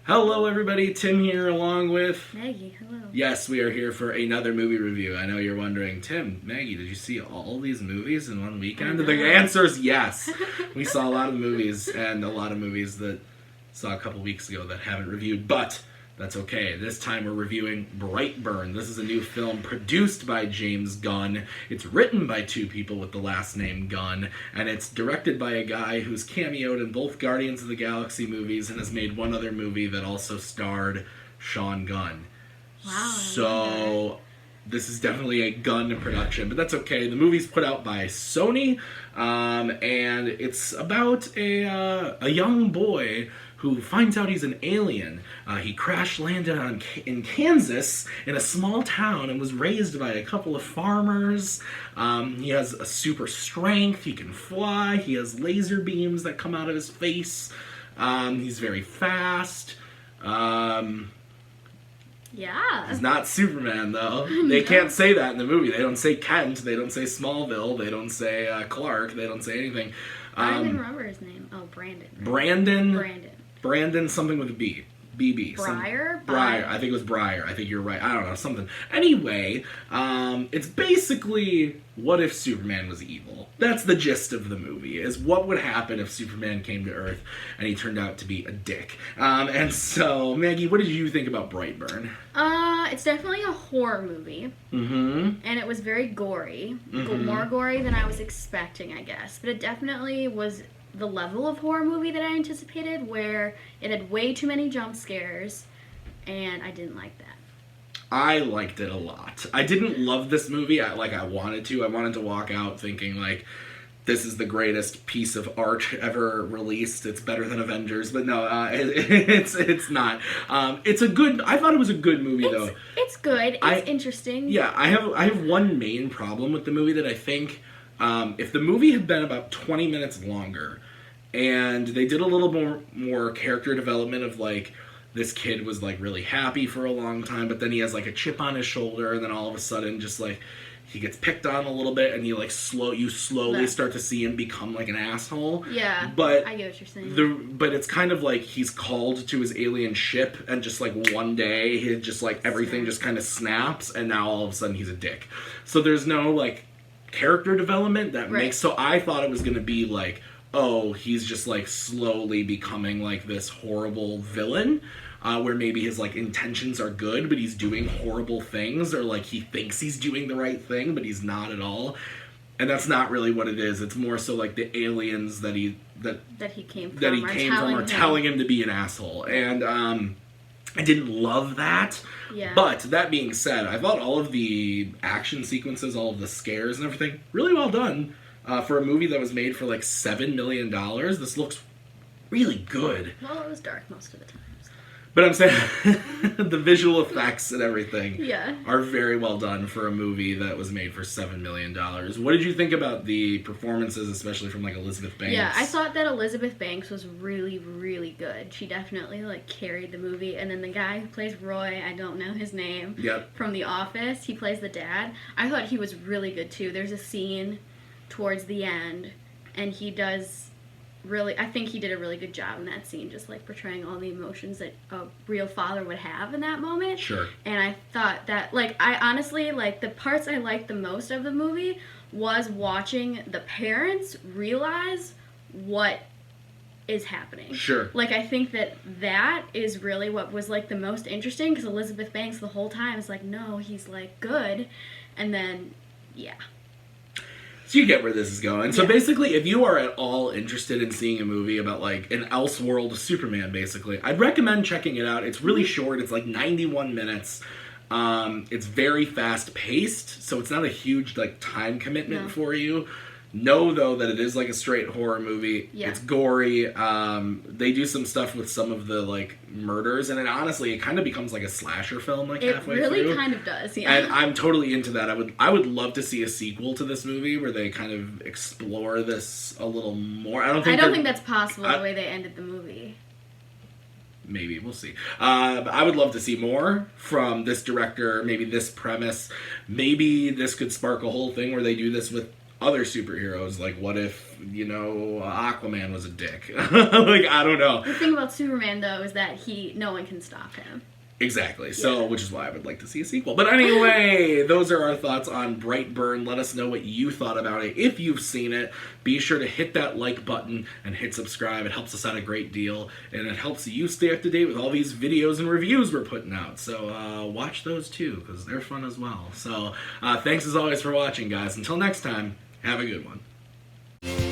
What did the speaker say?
Hello everybody, Tim here along with... Maggie, hello. Yes, we are here for another movie review. I know you're wondering, Tim, Maggie, did you see all these movies in one weekend? The answer is yes. We saw a lot of movies, and a lot of movies that saw a couple weeks ago that haven't reviewed, but that's okay. This time we're reviewing Brightburn. This is a new film produced by James Gunn. It's written by two people with the last name Gunn, and it's directed by a guy who's cameoed in both Guardians of the Galaxy movies and has made one other movie that also starred Sean Gunn. Wow. So this is definitely a Gunn production, but that's okay. The movie's put out by Sony, and it's about a young boy who finds out he's an alien. He crash landed in Kansas in a small town and was raised by a couple of farmers. He has a super strength. He can fly. He has laser beams that come out of his face. He's very fast. Yeah. He's not Superman, though. They can't say that in the movie. They don't say Kent. They don't say Smallville. They don't say Clark. They don't say anything. I don't even remember his name. Oh, Brandon. Right? Brandon, something with a B. BB. Briar? Briar. I think it was Briar. I think you're right. I don't know, something. Anyway, it's basically, what if Superman was evil? That's the gist of the movie, is what would happen if Superman came to Earth and he turned out to be a dick. And so, Maggie, what did you think about Brightburn? It's definitely a horror movie. Mm-hmm. And it was very gory. Mm-hmm. More gory than I was expecting, I guess. But it definitely was the level of horror movie that I anticipated, where it had way too many jump scares, and I didn't like that. I liked it a lot. I didn't love this movie like I wanted to. I wanted to walk out thinking, like, this is the greatest piece of art ever released. It's better than Avengers, but no, it's not. It's a good. I thought it was a good movie, though. It's good. It's interesting. Yeah, I have one main problem with the movie that I think, if the movie had been about 20 minutes longer, and they did a little more character development of, like, this kid was, like, really happy for a long time, but then he has, like, a chip on his shoulder, and then all of a sudden just, like, he gets picked on a little bit, and you slowly start to see him become, like, an asshole. Yeah, but I get what you're saying. But it's kind of like he's called to his alien ship, and just, like, one day, he just, like, everything just kind of snaps, and now all of a sudden he's a dick. So there's no, like, character development that makes... So I thought it was going to be, like, oh, he's just, like, slowly becoming, like, this horrible villain, where maybe his, like, intentions are good, but he's doing horrible things, or, like, he thinks he's doing the right thing, but he's not at all. And that's not really what it is. It's more so, like, the aliens that he came from are telling him to be an asshole. And, I didn't love that. Yeah. But, that being said, I thought all of the action sequences, all of the scares and everything, really well done. For a movie that was made for, like, $7 million, this looks really good. Well, it was dark most of the time. But I'm saying, the visual effects and everything are very well done for a movie that was made for $7 million. What did you think about the performances, especially from, like, Elizabeth Banks? Yeah, I thought that Elizabeth Banks was really, really good. She definitely, like, carried the movie. And then the guy who plays Roy, I don't know his name, from The Office, he plays the dad. I thought he was really good, too. There's a scene towards the end, and he does... I think he did a really good job in that scene, just, like, portraying all the emotions that a real father would have in that moment. Sure. And I thought that, like, I honestly, like, the parts I liked the most of the movie was watching the parents realize what is happening. Sure. Like, I think that is really what was, like, the most interesting, because Elizabeth Banks the whole time is like, no, he's, like, good. And then, yeah. So you get where this is going. So basically, if you are at all interested in seeing a movie about, like, an Elseworld Superman, basically, I'd recommend checking it out. It's really short. It's, like, 91 minutes. It's very fast-paced, so it's not a huge, like, time commitment for you. Know, though, that it is, like, a straight horror movie. Yeah. It's gory. They do some stuff with some of the, like, murders, and honestly, it kind of becomes, like, a slasher film, like, halfway through. It really kind of does, yeah. And I'm totally into that. I would love to see a sequel to this movie where they kind of explore this a little more. I don't think that's possible the way they ended the movie. Maybe, we'll see. But I would love to see more from this director, maybe this premise. Maybe this could spark a whole thing where they do this with other superheroes. Like, what if, you know, Aquaman was a dick? Like, I don't know. The thing about Superman, though, is that no one can stop him. Exactly. So, which is why I would like to see a sequel. But anyway, those are our thoughts on Brightburn. Let us know what you thought about it. If you've seen it, be sure to hit that like button and hit subscribe. It helps us out a great deal, and it helps you stay up to date with all these videos and reviews we're putting out. So, watch those too, because they're fun as well. So, thanks as always for watching, guys. Until next time, have a good one.